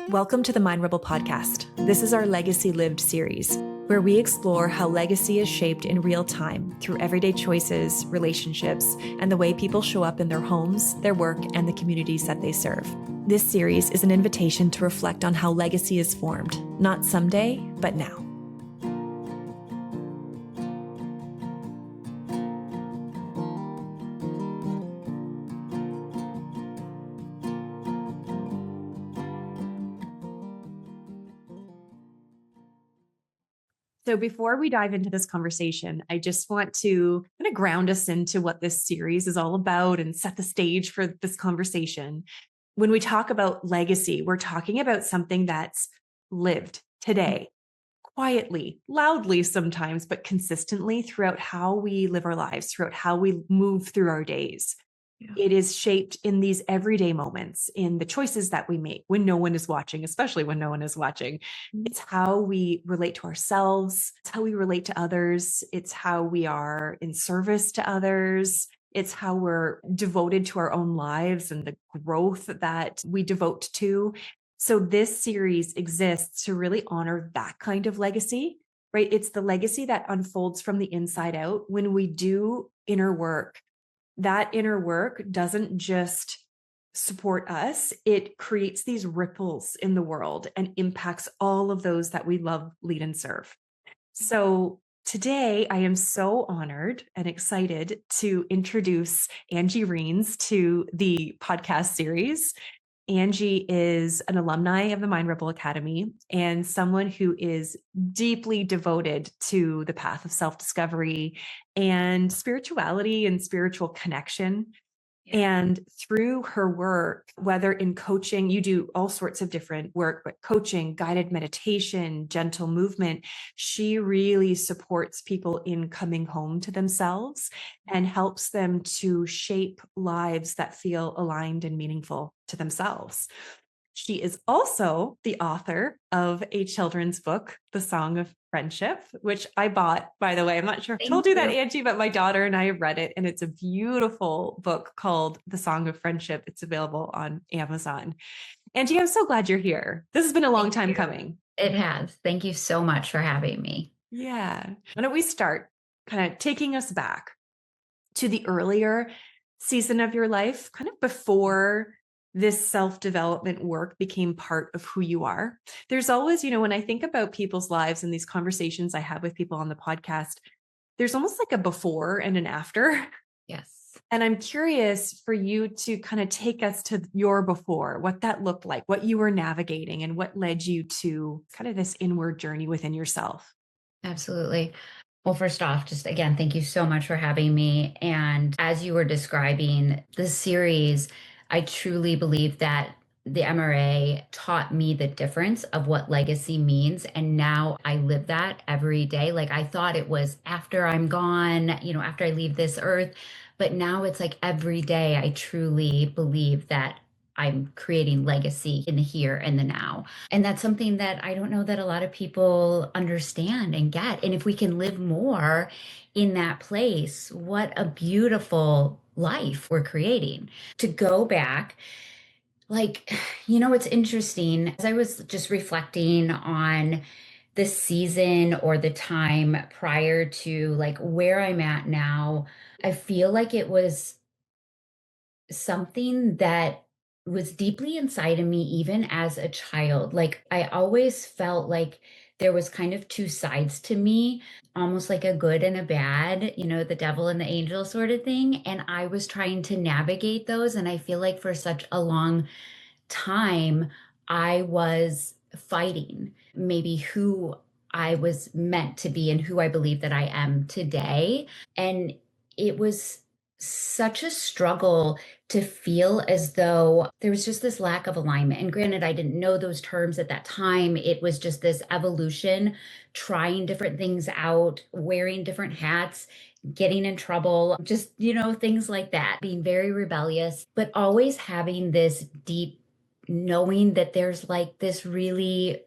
Welcome to the Mind Rebel podcast. This is our Legacy Lived series, where we explore how legacy is shaped in real time through everyday choices, relationships, and the way people show up in their homes, their work, and the communities that they serve. This series is an invitation to reflect on how legacy is formed, not someday, but now. So before we dive into this conversation, I just want to kind of ground us into what this series is all about and set the stage for this conversation. When we talk about legacy, we're talking about something that's lived today, quietly, loudly sometimes, but consistently throughout how we live our lives, throughout how we move through our days. Yeah. It is shaped in these everyday moments, in the choices that we make when no one is watching, especially when no one is watching. It's how we relate to ourselves. It's how we relate to others. It's how we are in service to others. It's how we're devoted to our own lives and the growth that we devote to. So this series exists to really honor that kind of legacy, right? It's the legacy that unfolds from the inside out when we do inner work. That inner work doesn't just support us, it creates these ripples in the world and impacts all of those that we love, lead, and serve. So today, I am so honored and excited to introduce Angie Reens to the podcast series. Angie is an alumni of the Mind Rebel Academy and someone who is deeply devoted to the path of self-discovery and spirituality and spiritual connection. And through her work, whether in coaching, you do all sorts of different work, but coaching, guided meditation, gentle movement, she really supports people in coming home to themselves and helps them to shape lives that feel aligned and meaningful to themselves. She is also the author of a children's book, The Song of Friendship, which I bought, by the way. I'm not sure if I told you that, Angie, but my daughter and I have read it, and it's a beautiful book called The Song of Friendship. It's available on Amazon. Angie, I'm so glad you're here. This has been a long time coming. It has. Thank you so much for having me. Yeah. Why don't we start kind of taking us back to the earlier season of your life, kind of before this self-development work became part of who you are. There's always, when I think about people's lives and these conversations I have with people on the podcast, there's almost like a before and an after. Yes. And I'm curious for you to kind of take us to your before, what that looked like, what you were navigating, and what led you to kind of this inward journey within yourself. Absolutely. Well, first off, just again, thank you so much for having me. And as you were describing the series, I truly believe that the MRA taught me the difference of what legacy means. And now I live that every day. Like I thought it was after I'm gone, after I leave this earth. But now it's like every day I truly believe that I'm creating legacy in the here and the now. And that's something that I don't know that a lot of people understand and get. And if we can live more in that place, what a beautiful life we're creating. To go back, it's interesting. As I was just reflecting on the season or the time prior to like where I'm at now, I feel like it was something that was deeply inside of me, even as a child. Like I always felt like there was kind of two sides to me, almost like a good and a bad, the devil and the angel sort of thing. And I was trying to navigate those. And I feel like for such a long time, I was fighting maybe who I was meant to be and who I believe that I am today. And it was such a struggle to feel as though there was just this lack of alignment. And granted, I didn't know those terms at that time. It was just this evolution, trying different things out, wearing different hats, getting in trouble, just, things like that, being very rebellious, but always having this deep knowing that there's like this really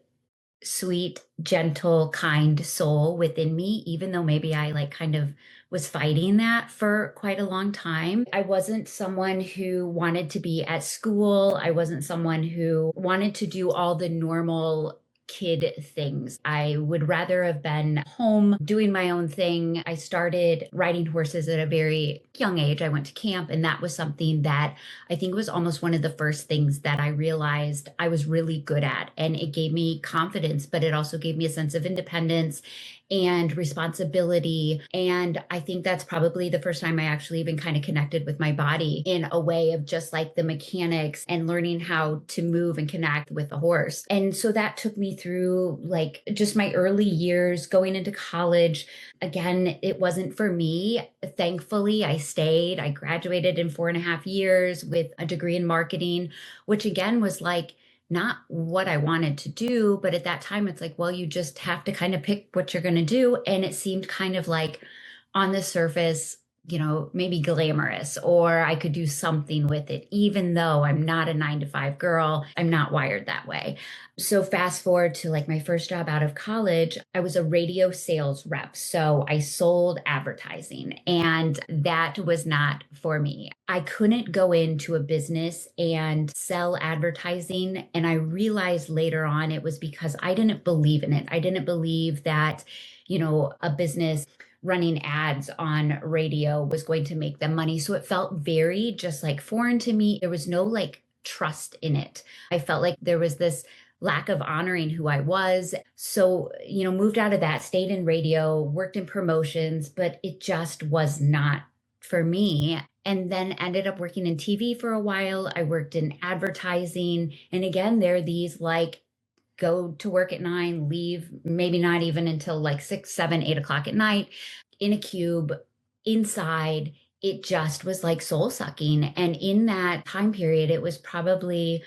sweet, gentle, kind soul within me, even though maybe I like kind of was fighting that for quite a long time. I wasn't someone who wanted to be at school. I wasn't someone who wanted to do all the normal kid things. I would rather have been home doing my own thing. I started riding horses at a very young age. I went to camp, and that was something that I think was almost one of the first things that I realized I was really good at. And it gave me confidence, but it also gave me a sense of independence and responsibility. And I think that's probably the first time I actually even kind of connected with my body in a way of just like the mechanics and learning how to move and connect with a horse. And so that took me through like just my early years going into college. Again, it wasn't for me. Thankfully, I stayed. I graduated in 4.5 years with a degree in marketing, which again was like not what I wanted to do. But at that time, it's like, well, you just have to kind of pick what you're going to do. And it seemed kind of like on the surface, maybe glamorous, or I could do something with it, even though I'm not a 9 to 5 girl. I'm not wired that way. So fast forward to like my first job out of college, I was a radio sales rep. So I sold advertising, and that was not for me. I couldn't go into a business and sell advertising. And I realized later on it was because I didn't believe in it. I didn't believe that, a business running ads on radio was going to make them money. So it felt very just like foreign to me. There was no like trust in it. I felt like there was this lack of honoring who I was. So, moved out of that, stayed in radio, worked in promotions, but it just was not for me. And then ended up working in TV for a while. I worked in advertising. And again, there are these like go to work at 9, leave maybe not even until like 6, 7, 8 o'clock at night in a cube inside. It just was like soul sucking. And in that time period, it was probably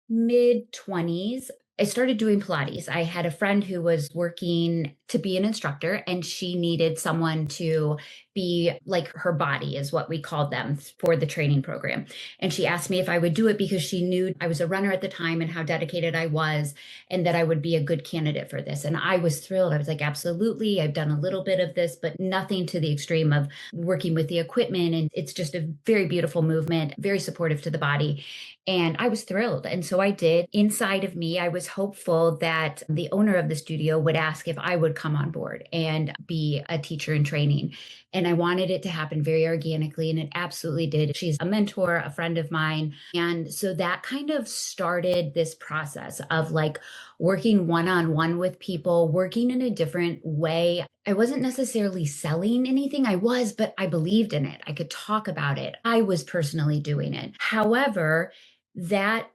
mid 20s. I started doing Pilates. I had a friend who was working to be an instructor, and she needed someone to be like her body, is what we called them for the training program. And she asked me if I would do it because she knew I was a runner at the time and how dedicated I was, and that I would be a good candidate for this. And I was thrilled. I was like, absolutely. I've done a little bit of this, but nothing to the extreme of working with the equipment. And it's just a very beautiful movement, very supportive to the body. And I was thrilled. And so I did. Inside of me, I was hopeful that the owner of the studio would ask if I would come on board and be a teacher in training. And I wanted it to happen very organically, and it absolutely did. She's a mentor, a friend of mine. And so that kind of started this process of like working one-on-one with people, working in a different way. I wasn't necessarily selling anything. I was, but I believed in it. I could talk about it. I was personally doing it. However, that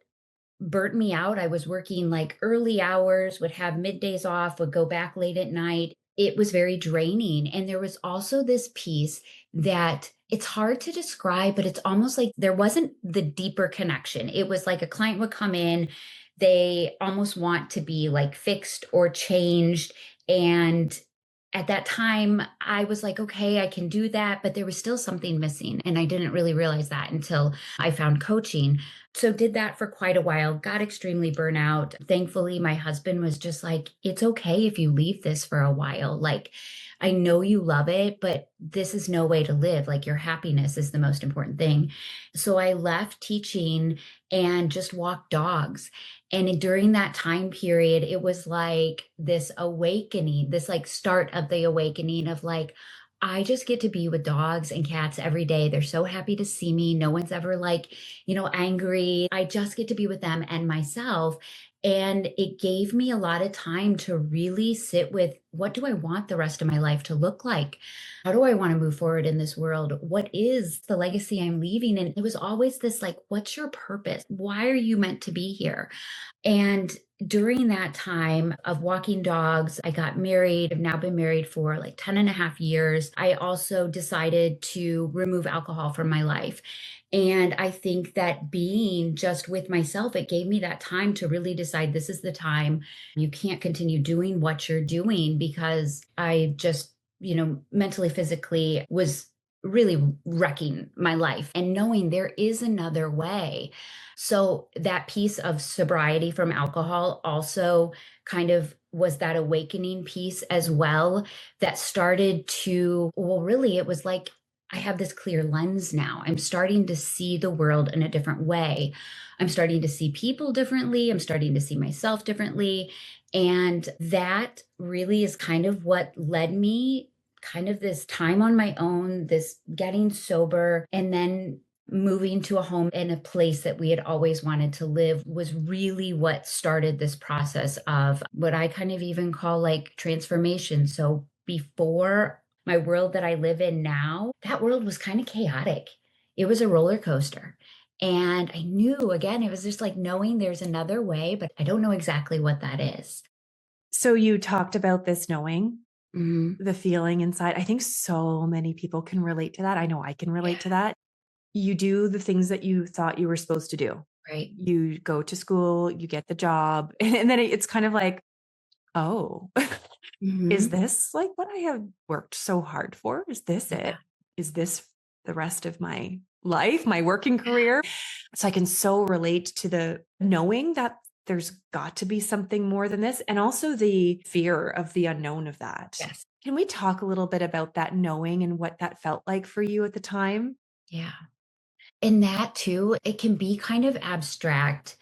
burnt me out. I was working like early hours, would have middays off, would go back late at night. It was very draining. And there was also this piece that it's hard to describe, but it's almost like there wasn't the deeper connection. It was like a client would come in, they almost want to be like fixed or changed. And at that time, I was like, okay, I can do that. But there was still something missing. And I didn't really realize that until I found coaching. So did that for quite a while, got extremely burnout. Thankfully, my husband was just like, it's okay if you leave this for a while. Like, I know you love it, but this is no way to live. Like, your happiness is the most important thing. So I left teaching and just walked dogs. And during that time period, it was like this awakening, this like start of the awakening of like, I just get to be with dogs and cats every day. They're so happy to see me. No one's ever like, angry. I just get to be with them and myself. And it gave me a lot of time to really sit with, what do I want the rest of my life to look like? How do I want to move forward in this world? What is the legacy I'm leaving? And it was always this like, what's your purpose? Why are you meant to be here? And during that time of walking dogs, I got married. I've now been married for like 10 and a half years. I also decided to remove alcohol from my life. And I think that being just with myself, it gave me that time to really decide this is the time. You can't continue doing what you're doing, because I just, mentally, physically was really wrecking my life, and knowing there is another way. So that piece of sobriety from alcohol also kind of was that awakening piece as well that started to, well, really, it was like I have this clear lens now. I'm starting to see the world in a different way. I'm starting to see people differently. I'm starting to see myself differently. And that really is kind of what led me kind of this time on my own, this getting sober, and then moving to a home in a place that we had always wanted to live was really what started this process of what I kind of even call like transformation. So before my world that I live in now, that world was kind of chaotic. It was a roller coaster. And I knew, again, it was just like knowing there's another way, but I don't know exactly what that is. So you talked about this knowing, Mhm. the feeling inside. I think so many people can relate to that. I know I can relate to that. You do the things that you thought you were supposed to do. Right. You go to school, you get the job, and then it's kind of like, oh, is Mhm. this like what I have worked so hard for? Is this Yeah. it? Is this the rest of my life, my working career? So I can so relate to the knowing that there's got to be something more than this, and also the fear of the unknown of that. Yes. Can we talk a little bit about that knowing and what that felt like for you at the time? Yeah. And that too, it can be kind of abstract.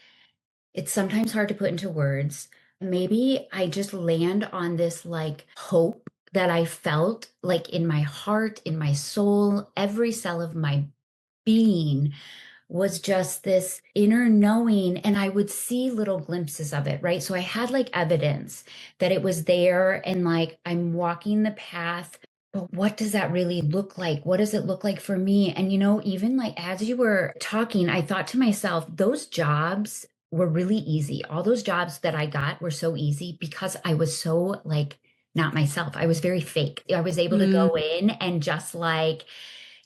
It's sometimes hard to put into words. Maybe I just land on this like hope that I felt like in my heart, in my soul, every cell of my being was just this inner knowing. And I would see little glimpses of it, right? So I had like evidence that it was there and like I'm walking the path. But what does that really look like? What does it look like for me? And, even like as you were talking, I thought to myself, those jobs were really easy. All those jobs that I got were so easy because I was so like not myself. I was very fake. I was able to Mm, go in and just like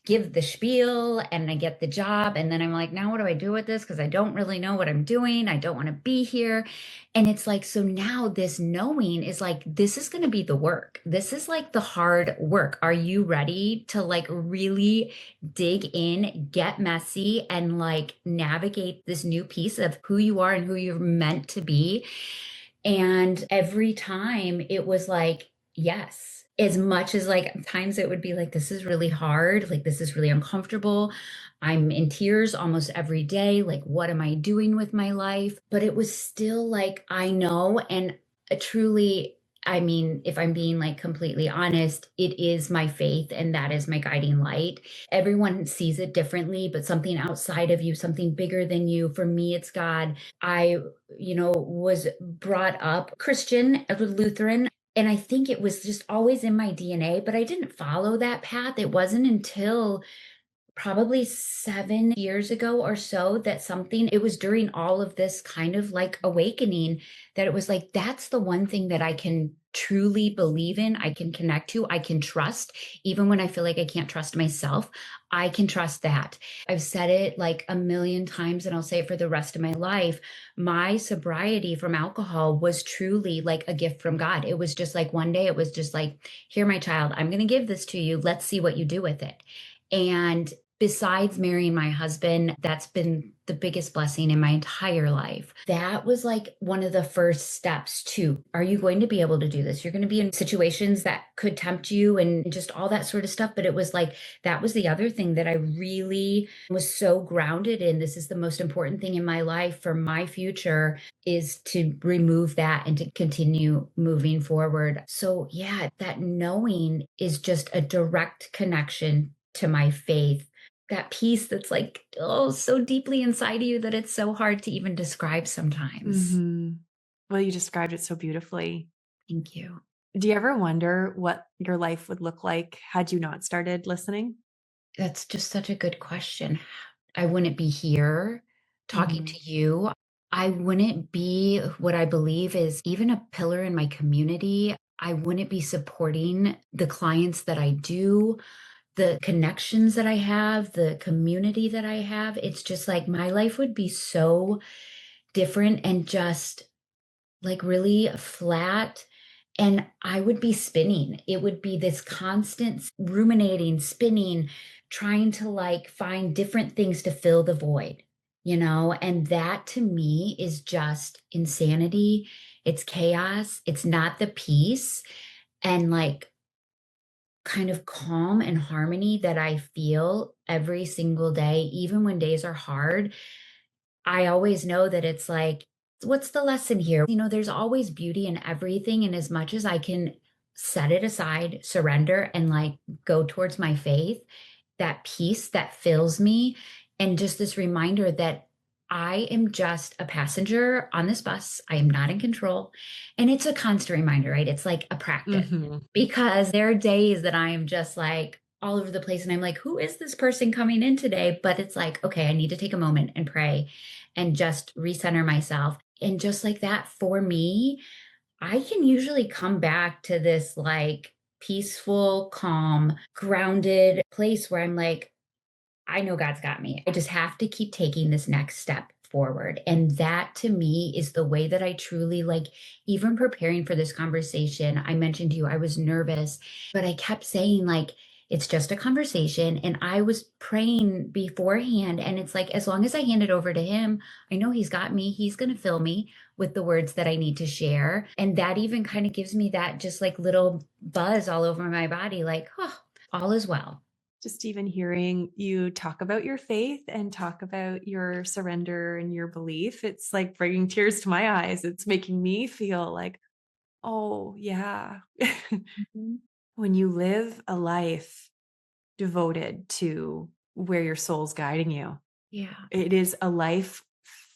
give the spiel and I get the job. And then I'm like, now what do I do with this? Because I don't really know what I'm doing. I don't want to be here. And it's like, so now this knowing is like, this is going to be the work. This is like the hard work. Are you ready to like really dig in, get messy, and like navigate this new piece of who you are and who you're meant to be? And every time it was like, yes, as much as like times it would be like, this is really hard, like, this is really uncomfortable. I'm in tears almost every day. Like, what am I doing with my life? But it was still like, I know. And truly, I mean, if I'm being like completely honest, it is my faith and that is my guiding light. Everyone sees it differently, but something outside of you, something bigger than you, for me, it's God. I was brought up Christian, Lutheran. And I think it was just always in my DNA, but I didn't follow that path. It wasn't until probably 7 years ago or so that something, it was during all of this kind of like awakening that it was like, that's the one thing that I can truly believe in. I can connect to, I can trust, even when I feel like I can't trust myself. I can trust that. I've said it like a million times and I'll say it for the rest of my life. My sobriety from alcohol was truly like a gift from God. It was just like one day, it was just like, here, my child, I'm going to give this to you. Let's see what you do with it. And besides marrying my husband, that's been the biggest blessing in my entire life. That was like one of the first steps to, are you going to be able to do this? You're going to be in situations that could tempt you and just all that sort of stuff. But it was like, that was the other thing that I really was so grounded in. This is the most important thing in my life for my future, is to remove that and to continue moving forward. So yeah, that knowing is just a direct connection to my faith, that piece that's like, oh, so deeply inside of you that it's so hard to even describe sometimes. mhm. Well, you described it so beautifully. Thank you. Do you ever wonder what your life would look like had you not started listening? That's just such a good question. I wouldn't be here talking Mhm. to you. I wouldn't be what I believe is even a pillar in my community. I wouldn't be supporting the clients that I do, the connections that I have, the community that I have. It's just like my life would be so different and just like really flat. And I would be spinning. It would be this constant ruminating, spinning, trying to like find different things to fill the void. and that to me is just insanity. It's chaos. It's not the peace and like kind of calm and harmony that I feel every single day, even when days are hard. I always know that it's like, what's the lesson here? There's always beauty in everything. And as much as I can set it aside, surrender, and like go towards my faith, that peace that fills me, and just this reminder that I am just a passenger on this bus. I am not in control. And it's a constant reminder, right? It's like a practice Hmm. because there are days that I am just like all over the place and I'm like, who is this person coming in today? But it's like, okay, I need to take a moment and pray and just recenter myself. And just like that, for me, I can usually come back to this like peaceful, calm, grounded place where I'm like, I know God's got me. I just have to keep taking this next step forward. And that to me is the way that I truly like, even preparing for this conversation. I mentioned to you, I was nervous, but I kept saying, like, it's just a conversation. And I was praying beforehand. And it's like, as long as I hand it over to Him, I know He's got me. He's going to fill me with the words that I need to share. And that even kind of gives me that just like little buzz all over my body, like, oh, all is well. Just even hearing you talk about your faith and talk about your surrender and your belief, it's like bringing tears to my eyes. It's making me feel like, oh, yeah. Mhm. When you live a life devoted to where your soul's guiding you, Yeah, it is a life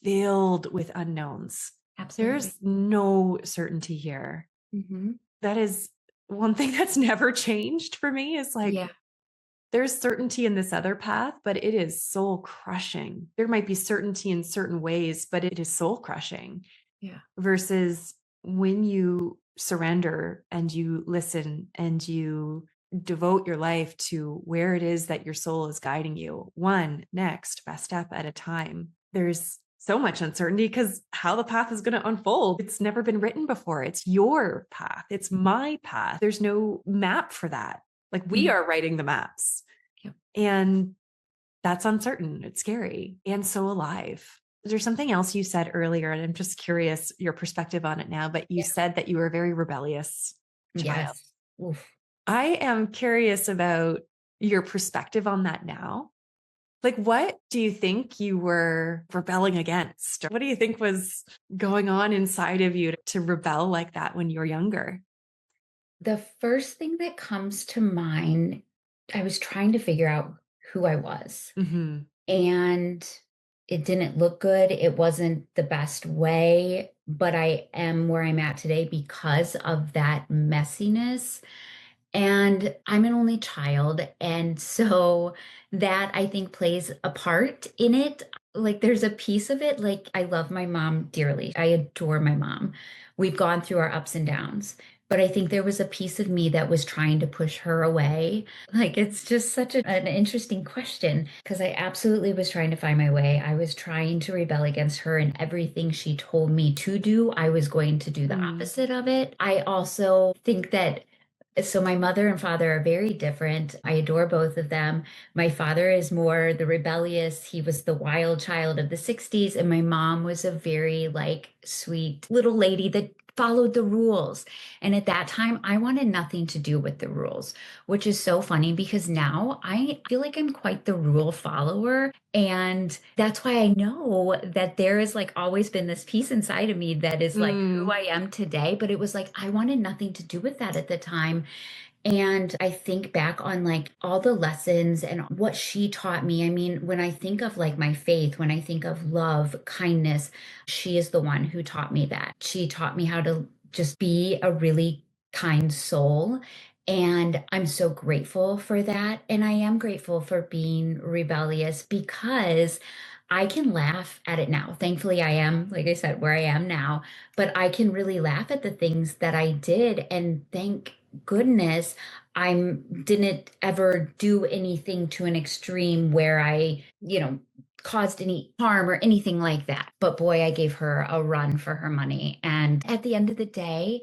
filled with unknowns. absolutely. There's no certainty here. Mhm. That is one thing that's never changed for me is like, Yeah, there's certainty in this other path, but it is soul crushing. There might be certainty in certain ways, but it is soul crushing yeah. versus when you surrender and you listen and you devote your life to where it is that your soul is guiding you, one next best step at a time. There's so much uncertainty because how the path is going to unfold, it's never been written before. It's your path, it's my path. There's no map for that. Like we Mhm. are writing the maps. Yep. And that's uncertain. It's scary and so alive. There's something else you said earlier, and I'm just curious your perspective on it now, but you Yeah. said that you were a very rebellious child. Yes. Oof. I am curious about your perspective on that now. Like, what do you think you were rebelling against? What do you think was going on inside of you to rebel like that when you were younger? The first thing that comes to mind, I was trying to figure out who I was, Hmm. and it didn't look good. It wasn't the best way, but I am where I'm at today because of that messiness. And I'm an only child. And so that I think plays a part in it. Like there's a piece of it. Like I love my mom dearly. I adore my mom. We've gone through our ups and downs. But I think there was a piece of me that was trying to push her away. Like it's just such an interesting question because I absolutely was trying to find my way. I was trying to rebel against her, and everything she told me to do, I was going to do the Mm. opposite of it. I also think that so my mother and father are very different. I adore both of them. My father is more the rebellious. He was the wild child of the 60s, and my mom was a very like sweet little lady that followed the rules. And at that time, I wanted nothing to do with the rules, which is so funny because now I feel like I'm quite the rule follower. And that's why I know that there has like always been this piece inside of me that is like who Mm. I am today. But it was like I wanted nothing to do with that at the time. And I think back on like all the lessons and what she taught me. I mean, when I think of like my faith, when I think of love, kindness, she is the one who taught me that. She taught me how to just be a really kind soul. And I'm so grateful for that. And I am grateful for being rebellious because I can laugh at it now. Thankfully, I am, like I said, where I am now, but I can really laugh at the things that I did and thank goodness I didn't ever do anything to an extreme where I, caused any harm or anything like that. But boy, I gave her a run for her money. And at the end of the day,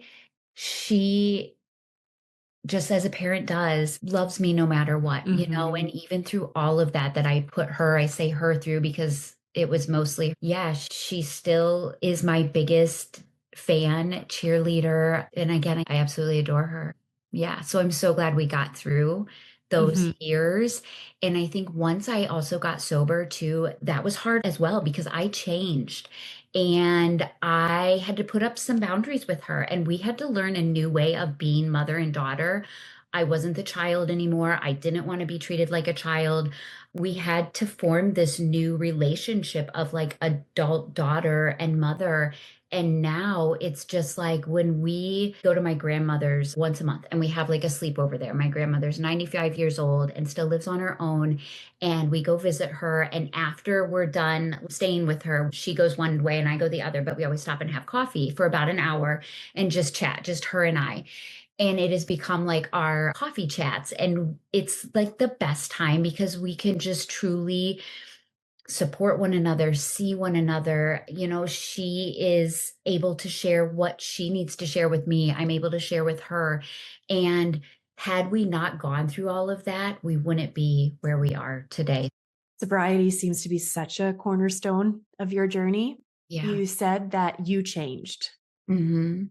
she just as a parent does, loves me no matter what, Hmm. and even through all of that I put her, I say her through because it was mostly, yeah, she still is my biggest fan, cheerleader. And again, I absolutely adore her. Yeah. So I'm so glad we got through those Mhm. years. And I think once I also got sober too, that was hard as well because I changed and I had to put up some boundaries with her. And we had to learn a new way of being mother and daughter. I wasn't the child anymore. I didn't want to be treated like a child. We had to form this new relationship of like adult daughter and mother. And now it's just like when we go to my grandmother's once a month and we have like a sleepover there. My grandmother's 95 years old and still lives on her own. And we go visit her. And after we're done staying with her, she goes one way and I go the other. But we always stop and have coffee for about an hour and just chat, just her and I. And it has become like our coffee chats. And it's like the best time because we can just truly support one another, see one another. You know, she is able to share what she needs to share with me. I'm able to share with her. And had we not gone through all of that, we wouldn't be where we are today. Sobriety seems to be such a cornerstone of your journey. Yeah. You said that you changed. Hmm.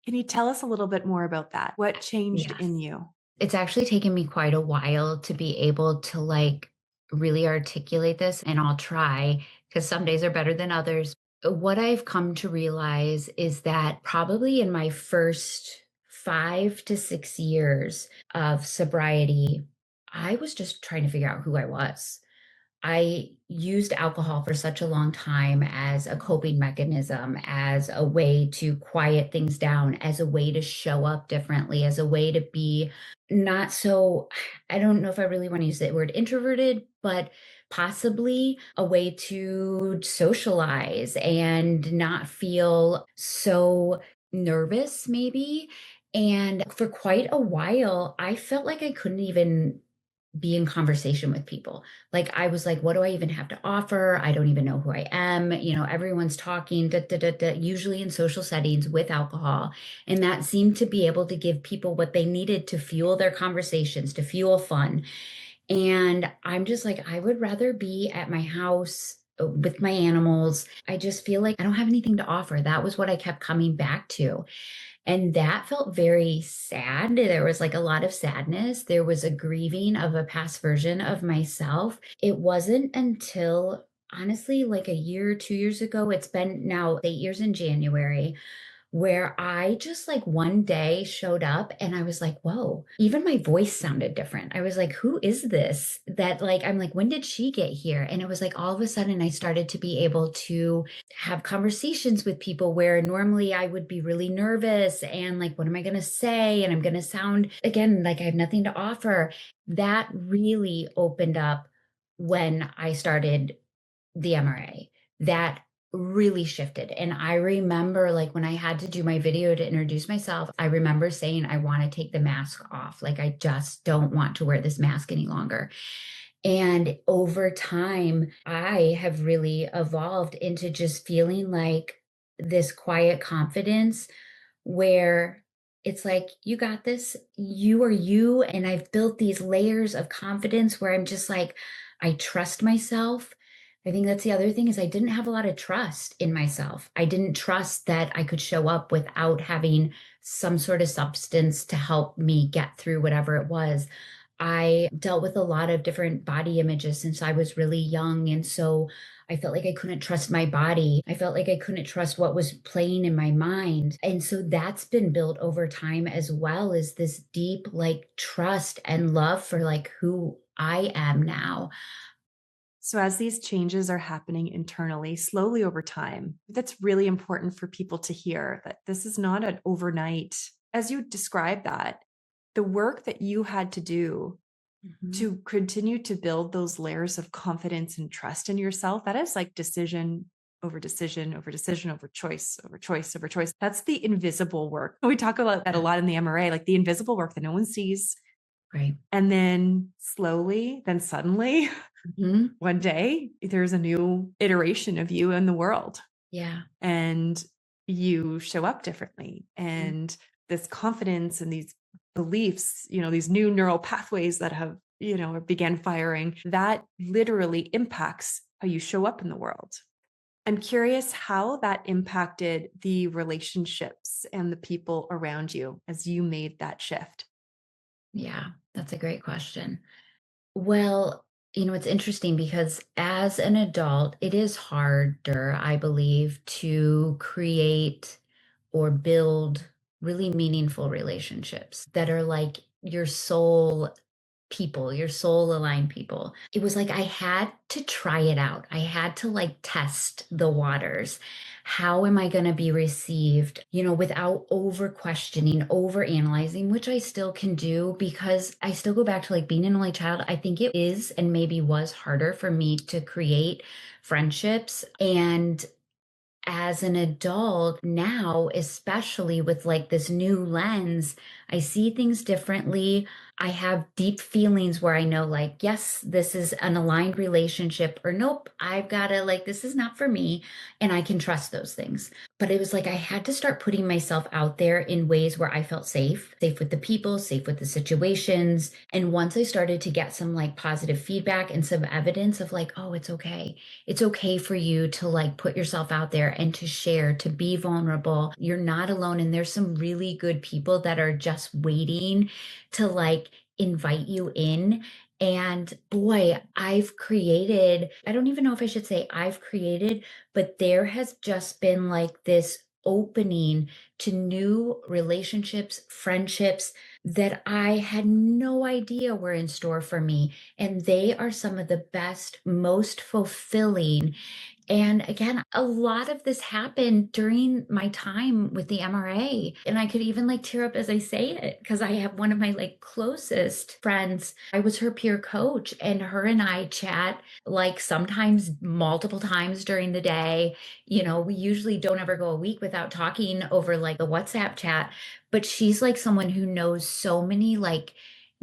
Can you tell us a little bit more about that? What changed Yes. in you? It's actually taken me quite a while to be able to like really articulate this, and I'll try because some days are better than others. What I've come to realize is that probably in my first 5 to 6 years of sobriety, I was just trying to figure out who I was. I used alcohol for such a long time as a coping mechanism, as a way to quiet things down, as a way to show up differently, as a way to be not so, I don't know if I really want to use the word introverted, but possibly a way to socialize and not feel so nervous, maybe. And for quite a while, I felt like I couldn't even be in conversation with people. Like I was like, what do I even have to offer? I don't even know who I am. You know, everyone's talking, da, da, da, da, usually in social settings with alcohol. And that seemed to be able to give people what they needed to fuel their conversations, to fuel fun. And I'm just like, I would rather be at my house with my animals. I just feel like I don't have anything to offer. That was what I kept coming back to. And that felt very sad. There was like a lot of sadness. There was a grieving of a past version of myself. It wasn't until honestly like a year, 2 years ago, it's been now 8 years in January, where I just like one day showed up and I was like, whoa, even my voice sounded different. I was like, who is this? That like, I'm like, when did she get here? And it was like all of a sudden I started to be able to have conversations with people where normally I would be really nervous and like, what am I going to say? And I'm going to sound again like I have nothing to offer. That really opened up when I started the MRA. That really shifted. And I remember like when I had to do my video to introduce myself, I remember saying, I want to take the mask off. Like, I just don't want to wear this mask any longer. And over time, I have really evolved into just feeling like this quiet confidence where it's like, you got this, you are you. And I've built these layers of confidence where I'm just like, I trust myself. I think that's the other thing is I didn't have a lot of trust in myself. I didn't trust that I could show up without having some sort of substance to help me get through whatever it was. I dealt with a lot of different body images since I was really young. And so I felt like I couldn't trust my body. I felt like I couldn't trust what was playing in my mind. And so that's been built over time as well as this deep like trust and love for like who I am now. So, as these changes are happening internally, slowly over time, that's really important for people to hear that this is not an overnight, as you describe that, the work that you had to do Mhm. to continue to build those layers of confidence and trust in yourself. That is like decision over decision over decision over choice over choice over choice. That's the invisible work. We talk about that a Yeah, lot in the MRA, like the invisible work that no one sees. right. And then slowly, then suddenly, Mhm. one day, there's a new iteration of you in the world Yeah. and you show up differently. Mm. And this confidence and these beliefs, these new neural pathways that have, began firing, that literally impacts how you show up in the world. I'm curious how that impacted the relationships and the people around you as you made that shift. Yeah, that's a great question. Well, it's interesting because as an adult, it is harder, I believe, to create or build really meaningful relationships that are like your soul people, your soul aligned people. It was like I had to try it out. I had to like test the waters. How am I going to be received, without over questioning, over analyzing, which I still can do because I still go back to like being an only child. I think it is and maybe was harder for me to create friendships. And as an adult now, especially with like this new lens, I see things differently. I have deep feelings where I know, like, yes, this is an aligned relationship, or nope, I've got to, like, this is not for me. And I can trust those things. But it was like I had to start putting myself out there in ways where I felt safe, safe with the people, safe with the situations. And once I started to get some like positive feedback and some evidence of like, oh, it's okay. It's okay for you to like put yourself out there and to share, to be vulnerable. You're not alone. And there's some really good people that are just waiting to like invite you in. And boy, I don't even know if I should say I've created, but there has just been like this opening to new relationships, friendships that I had no idea were in store for me. And they are some of the best, most fulfilling. And again, a lot of this happened during my time with the MRA. And I could even like tear up as I say it because I have one of my like closest friends. I was her peer coach, and her and I chat like sometimes multiple times during the day. We usually don't ever go a week without talking over like the WhatsApp chat, but she's like someone who knows so many like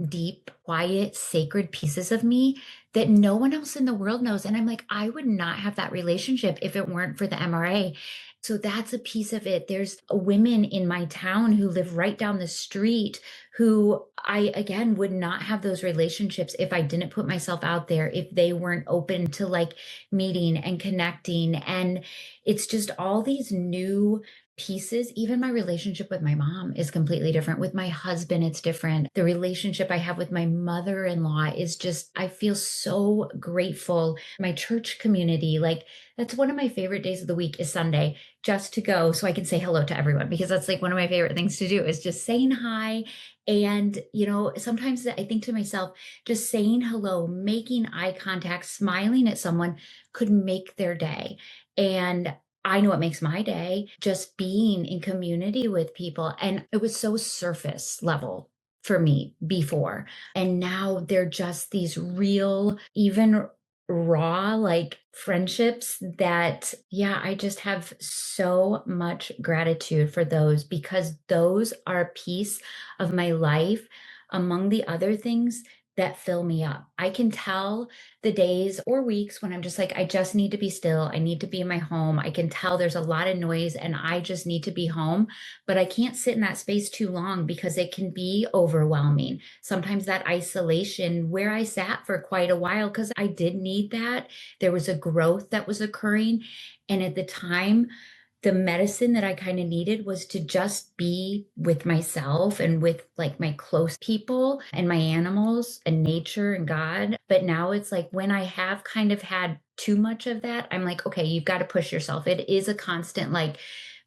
deep, quiet, sacred pieces of me that no one else in the world knows. And I'm like, I would not have that relationship if it weren't for the MRA. So that's a piece of it. There's women in my town who live right down the street who I, again, would not have those relationships if I didn't put myself out there, if they weren't open to like meeting and connecting. And it's just all these new pieces. Even my relationship with my mom is completely different. With my husband, it's different. The relationship I have with my mother-in-law is just, I feel so grateful. My church community, like that's one of my favorite days of the week is Sunday, just to go so I can say hello to everyone, because that's like one of my favorite things to do is just saying hi. And, sometimes I think to myself, just saying hello, making eye contact, smiling at someone could make their day. And I know it makes my day just being in community with people. And it was so surface level for me before. And now they're just these real, even raw, like friendships that, yeah, I just have so much gratitude for those because those are a piece of my life among the other things that fill me up. I can tell the days or weeks when I'm just like, I just need to be still. I need to be in my home. I can tell there's a lot of noise and I just need to be home, but I can't sit in that space too long because it can be overwhelming. Sometimes that isolation where I sat for quite a while because I did need that. There was a growth that was occurring. And at the time, the medicine that I kind of needed was to just be with myself and with like my close people and my animals and nature and God. But now it's like when I have kind of had too much of that, I'm like, okay, you've got to push yourself. It is a constant like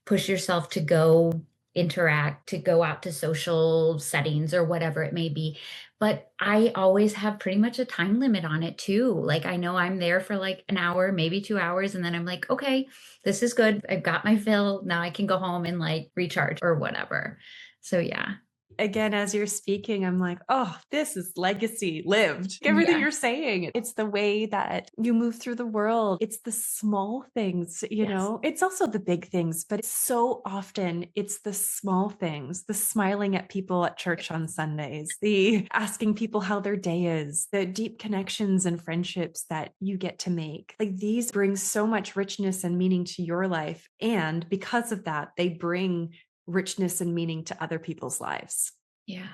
push yourself to go interact, to go out to social settings or whatever it may be. But I always have pretty much a time limit on it too. Like I know I'm there for like an hour, maybe 2 hours, and then I'm like, okay, this is good. I've got my fill. Now I can go home and like recharge or whatever. So yeah. Again, as you're speaking, I'm like, oh, this is legacy lived. Everything Yeah. you're saying, it's the way that you move through the world. It's the small things, Yes. it's also the big things, but so often it's the small things, the smiling at people at church on Sundays, the asking people how their day is, the deep connections and friendships that you get to make. Like these bring so much richness and meaning to your life. And because of that, they bring richness and meaning to other people's lives. Yeah.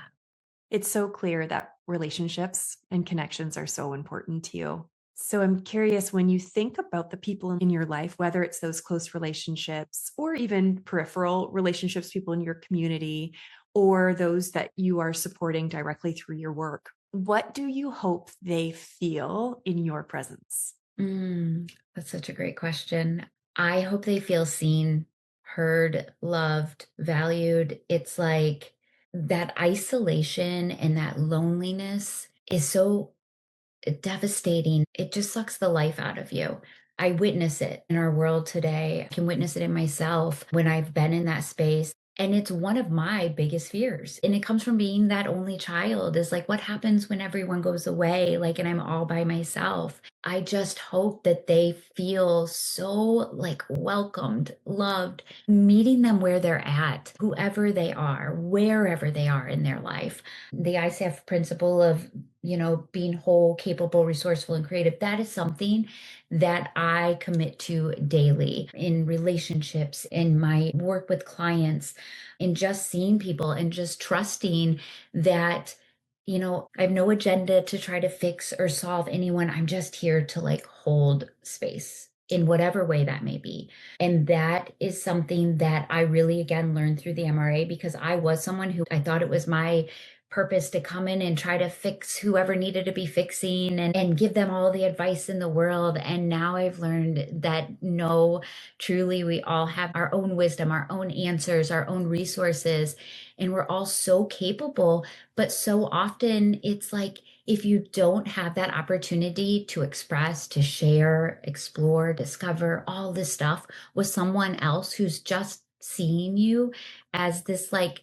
It's so clear that relationships and connections are so important to you. So I'm curious, when you think about the people in your life, whether it's those close relationships or even peripheral relationships, people in your community, or those that you are supporting directly through your work, what do you hope they feel in your presence? That's such a great question. I hope they feel seen, heard, loved, valued. It's like that isolation and that loneliness is so devastating. It just sucks the life out of you. I witness it in our world today. I can witness it in myself when I've been in that space. And it's one of my biggest fears. And it comes from being that only child is like, what happens when everyone goes away? Like, and I'm all by myself. I just hope that they feel so like welcomed, loved, meeting them where they're at, whoever they are, wherever they are in their life. The ICF principle of being whole, capable, resourceful, and creative. That is something that I commit to daily in relationships, in my work with clients, in just seeing people and just trusting that, I have no agenda to try to fix or solve anyone. I'm just here to like hold space in whatever way that may be. And that is something that I really, again, learned through the MRA because I was someone who I thought it was my purpose to come in and try to fix whoever needed to be fixing and give them all the advice in the world. And now I've learned that no, truly, we all have our own wisdom, our own answers, our own resources, and we're all so capable. But so often it's like, if you don't have that opportunity to express, to share, explore, discover all this stuff with someone else who's just seeing you as this like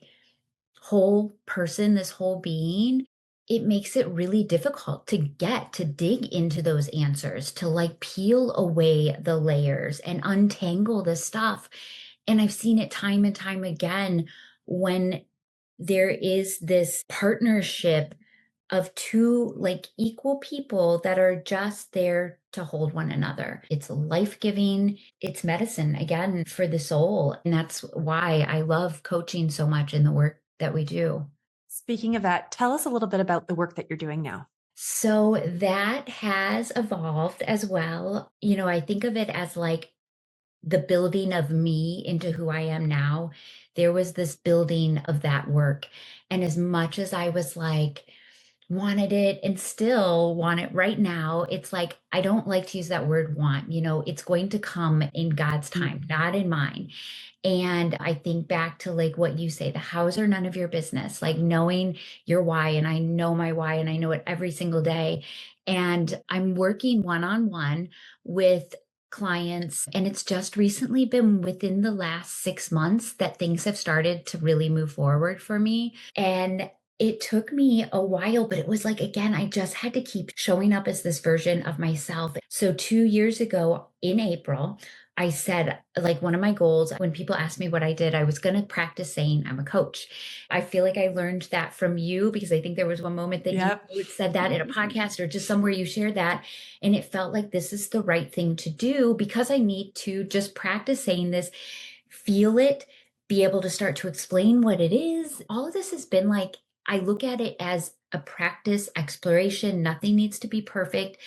whole person, this whole being, it makes it really difficult to get to dig into those answers, to like peel away the layers and untangle the stuff. And I've seen it time and time again when there is this partnership of two like equal people that are just there to hold one another. It's life-giving, it's medicine again for the soul. And that's why I love coaching so much in the work that we do. Speaking of that, tell us a little bit about the work that you're doing now. So that has evolved as well. I think of it as like the building of me into who I am now. There was this building of that work. And as much as I was like, wanted it and still want it right now. It's like, I don't like to use that word want, it's going to come in God's time, Mm. not in mine. And I think back to like what you say, the hows are none of your business, like knowing your why. And I know my why and I know it every single day. And I'm working one on one with clients. And it's just recently been within the last 6 months that things have started to really move forward for me. And it took me a while, but it was like, again, I just had to keep showing up as this version of myself. So 2 years ago in April, I said, like, one of my goals when people asked me what I did, I was going to practice saying I'm a coach. I feel like I learned that from you because I think there was one moment that you Yep. said that in a podcast or just somewhere you shared that. And it felt like this is the right thing to do because I need to just practice saying this, feel it, be able to start to explain what it is. All of this has been like, I look at it as a practice exploration. Nothing needs to be perfect.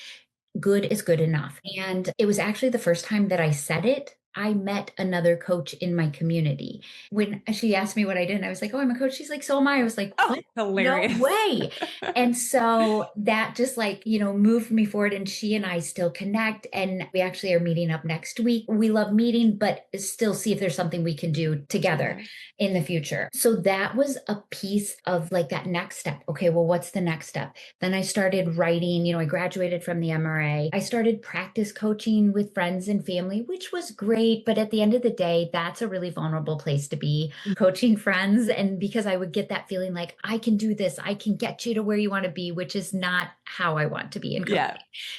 Good is good enough. And it was actually the first time that I said it. I met another coach in my community. When she asked me what I did, and I was like, oh, I'm a coach. She's like, so am I. I was like, Oh, what? No hilarious. way. And so that just like, moved me forward. And she and I still connect. And we actually are meeting up next week. We love meeting, but still see if there's something we can do together Together. in the future. So that was a piece of like that next step. Okay, well, what's the next step? Then I started writing, I graduated from the MRA. I started practice coaching with friends and family, which was great. But at the end of the day, that's a really vulnerable place to be coaching friends. And because I would get that feeling like, I can do this, I can get you to where you want to be, which is not how I want to be in coaching. Yeah.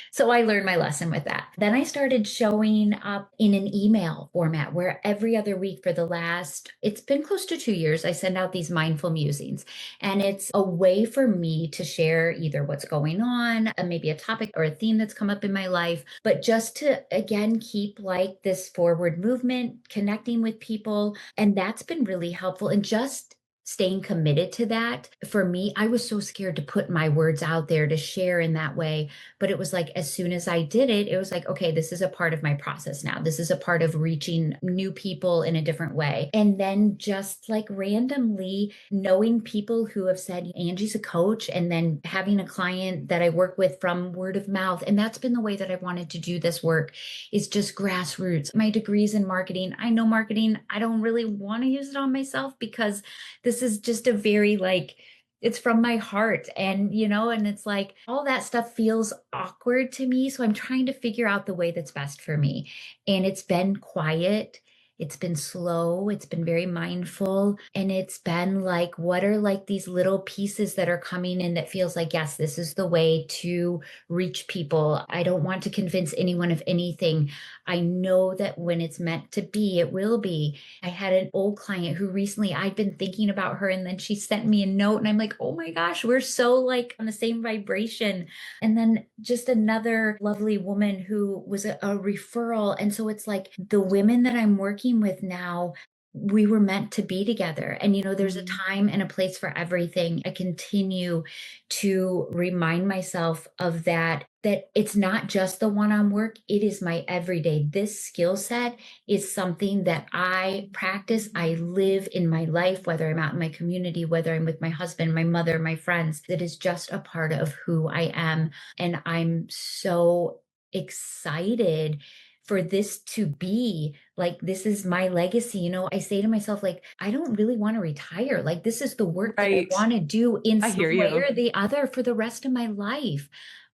So I learned my lesson with that. Then I started showing up in an email format where every other week for the last, it's been close to 2 years, I send out these mindful musings. And it's a way for me to share either what's going on, maybe a topic or a theme that's come up in my life, but just to, again, keep like this forward movement, connecting with people. And that's been really helpful. And just staying committed to that. For me, I was so scared to put my words out there to share in that way. But it was like, as soon as I did it, it was like, okay, this is a part of my process now. This is a part of reaching new people in a different way. And then just like randomly knowing people who have said, Angie's a coach, and then having a client that I work with from word of mouth. And that's been the way that I wanted to do this work, is just grassroots. My degrees in marketing, I know marketing, I don't really want to use it on myself because this is just a very like, it's from my heart. And, and it's like all that stuff feels awkward to me. So I'm trying to figure out the way that's best for me. And it's been quiet. It's been slow. It's been very mindful. And it's been like, what are like these little pieces that are coming in that feels like, yes, this is the way to reach people. I don't want to convince anyone of anything. I know that when it's meant to be, it will be. I had an old client who recently I'd been thinking about her, and then she sent me a note, and I'm like, oh my gosh, we're so like on the same vibration. And then just another lovely woman who was a referral. And so it's like the women that I'm working with now, we were meant to be together. And, there's a time and a place for everything. I continue to remind myself of that it's not just the one-on work. It is my everyday. This skill set is something that I practice. I live in my life, whether I'm out in my community, whether I'm with my husband, my mother, my friends. That is just a part of who I am. And I'm so excited for this to be like, this is my legacy. I say to myself, like, I don't really want to retire. Like, this is the work that I Right. want to do in I some hear way you. or the other for the rest of my life.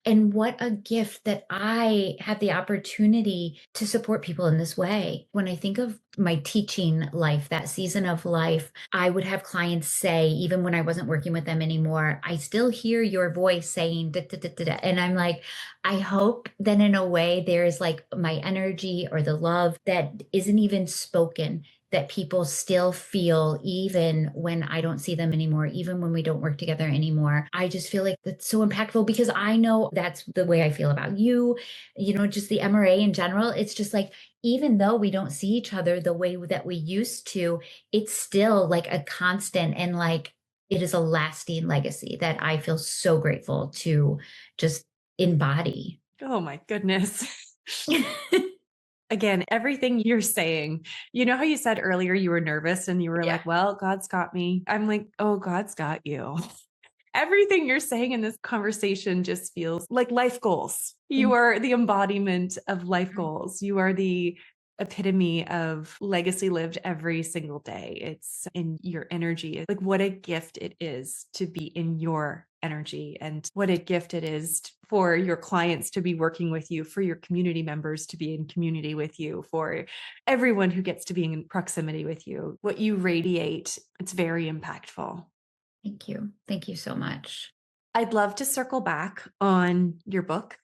And what a gift that I had the opportunity to support people in this way. When I think of my teaching life, that season of life, I would have clients say, even when I wasn't working with them anymore, I still hear your voice saying, da, da, da, da, da. And I'm like, I hope that in a way there's like my energy or the love that isn't even spoken, that people still feel even when I don't see them anymore, even when we don't work together anymore. I just feel like that's so impactful because I know that's the way I feel about you, just the MRA in general. It's just like, even though we don't see each other the way that we used to, it's still like a constant, and like it is a lasting legacy that I feel so grateful to just embody. Oh my goodness. Again, everything you're saying, how you said earlier you were nervous and you were Yeah. like, well, God's got me. I'm like, oh, God's got you. Everything you're saying in this conversation just feels like life goals. You are the embodiment of life goals. You are the epitome of legacy lived every single day. It's in your energy. Like, what a gift it is to be in your energy, and what a gift it is for your clients to be working with you, for your community members to be in community with you, for everyone who gets to be in proximity with you. What you radiate, it's very impactful. Thank you. Thank you so much. I'd love to circle back on your book,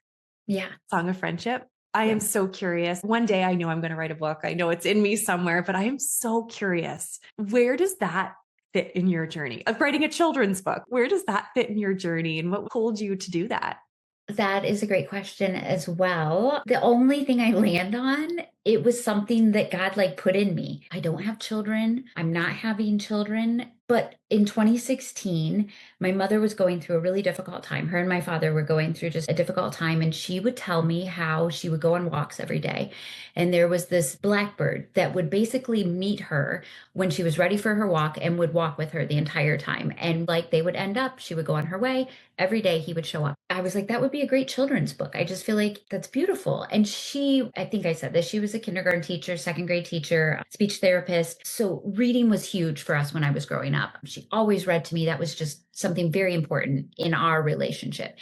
Yeah. Song of Friendship. I Yeah. am so curious. One day I know I'm going to write a book. I know it's in me somewhere, but I am so curious. Where does that fit in your journey of writing a children's book? Where does that fit in your journey, and what pulled you to do that? That is a great question as well. The only thing I land on, it was something that God like put in me. I don't have children. I'm not having children. But in 2016, my mother was going through a really difficult time. Her and my father were going through just a difficult time. And she would tell me how she would go on walks every day. And there was this blackbird that would basically meet her when she was ready for her walk and would walk with her the entire time. And like they would end up, she would go on her way. Every day he would show up. I was like, that would be a great children's book. I just feel like that's beautiful. And she, I think I said this, she was a kindergarten teacher, second grade teacher, speech therapist. So reading was huge for us when I was growing up. She always read to me. That was just something very important in our relationship.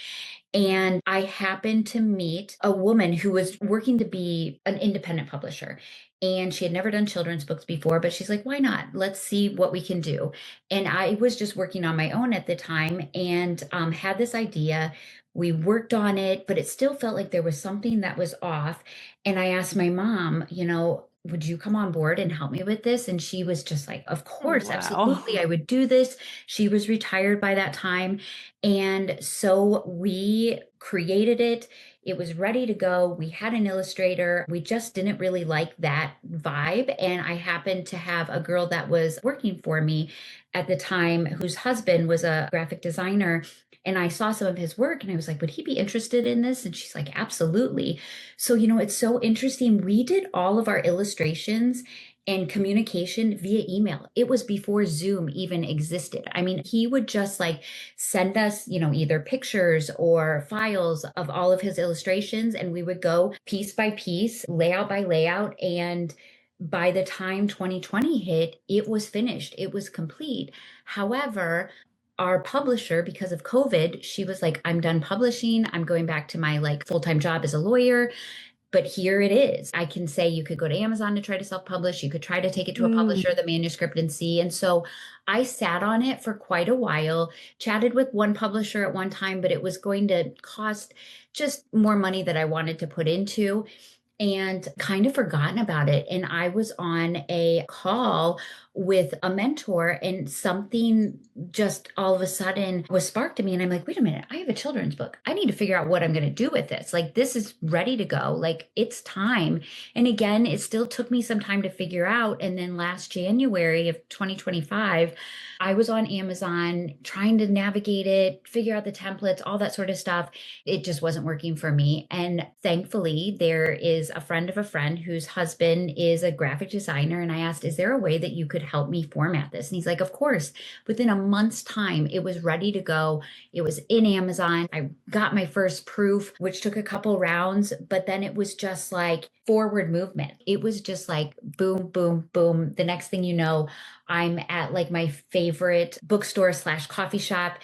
And I happened to meet a woman who was working to be an independent publisher. And she had never done children's books before, but she's like, why not? Let's see what we can do. And I was just working on my own at the time, and had this idea. We worked on it, but it still felt like there was something that was off. And I asked my mom, would you come on board and help me with this? And she was just like, of Oh, course, wow. absolutely, I would do this. She was retired by that time. And so we created it. It was ready to go. We had an illustrator. We just didn't really like that vibe. And I happened to have a girl that was working for me at the time whose husband was a graphic designer. And I saw some of his work and I was like, would he be interested in this? And she's like, absolutely. So, it's so interesting. We did all of our illustrations and communication via email. It was before Zoom even existed. I mean, he would just like send us, either pictures or files of all of his illustrations, and we would go piece by piece, layout by layout. And by the time 2020 hit, it was finished, it was complete. However, our publisher, because of COVID, she was like, I'm done publishing. I'm going back to my like full-time job as a lawyer. But here it is. I can say you could go to Amazon to try to self-publish. You could try to take it to a publisher, the manuscript, and see. And so I sat on it for quite a while, chatted with one publisher at one time, but it was going to cost just more money that I wanted to put into, and kind of forgotten about it. And I was on a call with a mentor, and something just all of a sudden was sparked to me. And I'm like, wait a minute, I have a children's book. I need to figure out what I'm going to do with this. Like, this is ready to go. Like, it's time. And again, it still took me some time to figure out. And then last January of 2025, I was on Amazon trying to navigate it, figure out the templates, all that sort of stuff. It just wasn't working for me. And thankfully, there is a friend of a friend whose husband is a graphic designer. And I asked, is there a way that you could help me format this? And he's like, of course. Within a month's time, it was ready to go. It was in Amazon. I got my first proof, which took a couple rounds, but then it was just like forward movement. It was just like boom, boom, boom. The next thing you know, I'm at like my favorite bookstore slash coffee shop,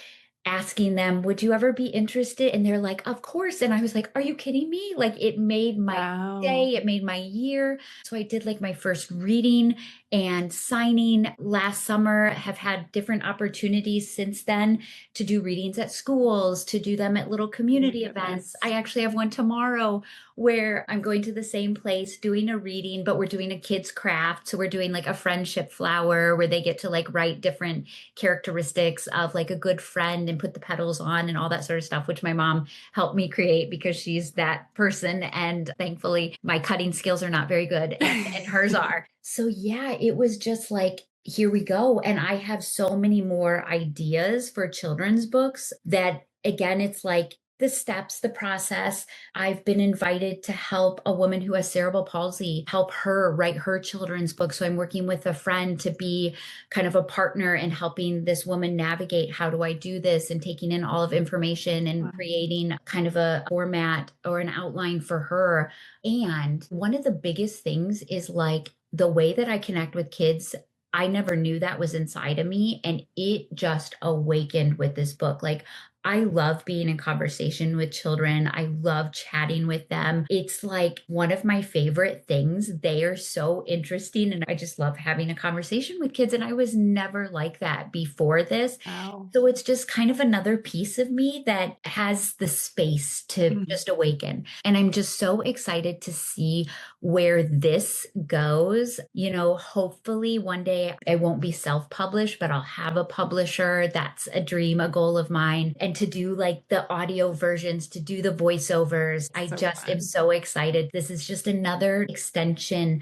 asking them, would you ever be interested? And they're like, of course. And I was like, are you kidding me? Like, it made my Wow. day, it made my year. So I did like my first reading and signing last summer, have had different opportunities since then to do readings at schools, to do them at little Oh my community events. goodness. I actually have one tomorrow where I'm going to the same place doing a reading, but we're doing a kids craft. So we're doing like a friendship flower where they get to like write different characteristics of like a good friend and put the petals on and all that sort of stuff, which my mom helped me create because she's that person. And thankfully, my cutting skills are not very good, and hers are. So yeah, it was just like, here we go. And I have so many more ideas for children's books that, again, it's like the steps, the process. I've been invited to help a woman who has cerebral palsy, help her write her children's book. So I'm working with a friend to be kind of a partner in helping this woman navigate, how do I do this, and taking in all of information and Wow. creating kind of a format or an outline for her. And one of the biggest things is like the way that I connect with kids. I never knew that was inside of me, and it just awakened with this book. Like, I love being in conversation with children. I love chatting with them. It's like one of my favorite things. They are so interesting, and I just love having a conversation with kids. And I was never like that before this. Wow. So it's just kind of another piece of me that has the space to Mhm. just awaken. And I'm just so excited to see where this goes. Hopefully one day I won't be self-published, but I'll have a publisher. That's a dream, a goal of mine. And to do like the audio versions, to do the voiceovers. I So just am fun. so excited. This is just another extension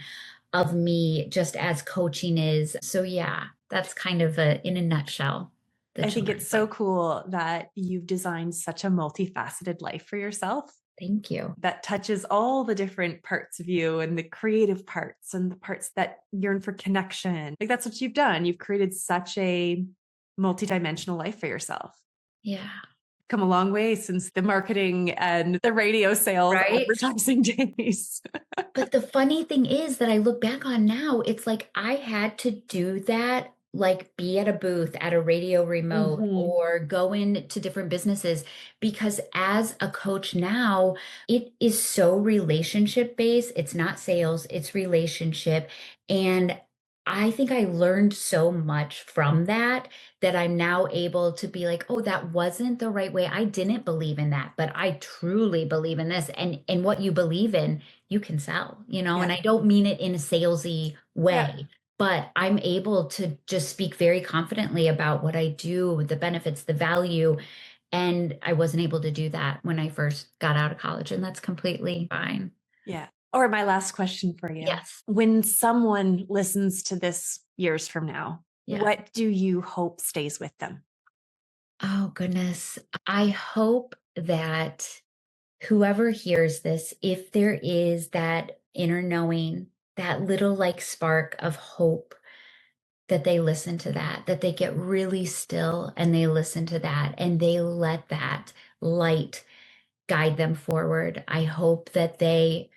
of me, just as coaching is. So yeah, that's kind of in a nutshell, the I think children's it's so book. cool that you've designed such a multifaceted life for yourself Thank you. that touches all the different parts of you and the creative parts and the parts that yearn for connection. Like, that's what you've done. You've created such a multidimensional life for yourself. Yeah. Come a long way since the marketing and the radio sales Right. advertising days. But the funny thing is that I look back on now, it's like I had to do that, like be at a booth at a radio remote Mhm. or go into different businesses, because as a coach now, it is so relationship based. It's not sales, it's relationship. And I think I learned so much from that, that I'm now able to be like, oh, that wasn't the right way. I didn't believe in that, but I truly believe in this. And what you believe in, you can sell, and Yeah. I don't mean it in a salesy Yeah. way, but I'm able to just speak very confidently about what I do, the benefits, the value. And I wasn't able to do that when I first got out of college, and that's completely fine. Yeah. Or my last question for you. Yes. When someone listens to this years from now, Yeah. what do you hope stays with them? Oh, goodness. I hope that whoever hears this, if there is that inner knowing, that little like spark of hope, that they listen to that, that they get really still and they listen to that and they let that light guide them forward. I hope that they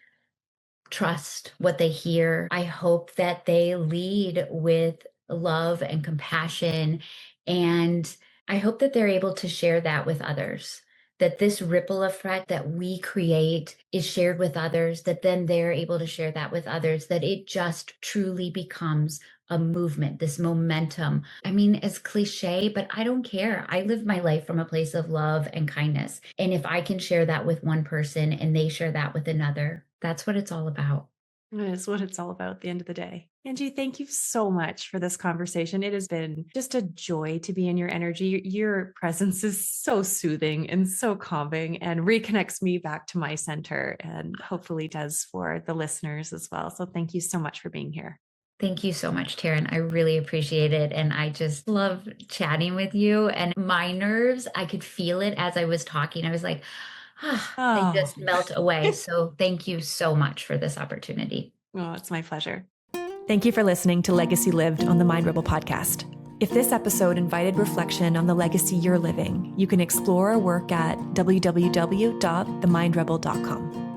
trust what they hear. I hope that they lead with love and compassion. And I hope that they're able to share that with others. That this ripple effect that we create is shared with others, that then they're able to share that with others, that it just truly becomes a movement, this momentum. I mean, it's cliche, but I don't care. I live my life from a place of love and kindness. And if I can share that with one person and they share that with another, that's what it's all about. That is what it's all about at the end of the day. Angie, thank you so much for this conversation. It has been just a joy to be in your energy. Your presence is so soothing and so calming and reconnects me back to my center and hopefully does for the listeners as well. So thank you so much for being here. Thank you so much, Taryn. I really appreciate it. And I just love chatting with you. And my nerves, I could feel it as I was talking. I was like, they Oh, just melt away. So thank you so much for this opportunity. oh, it's my pleasure. Thank you for listening to Legacy Lived on the Mind Rebel podcast. If this episode invited reflection on the legacy you're living, you can explore our work at www.themindrebel.com.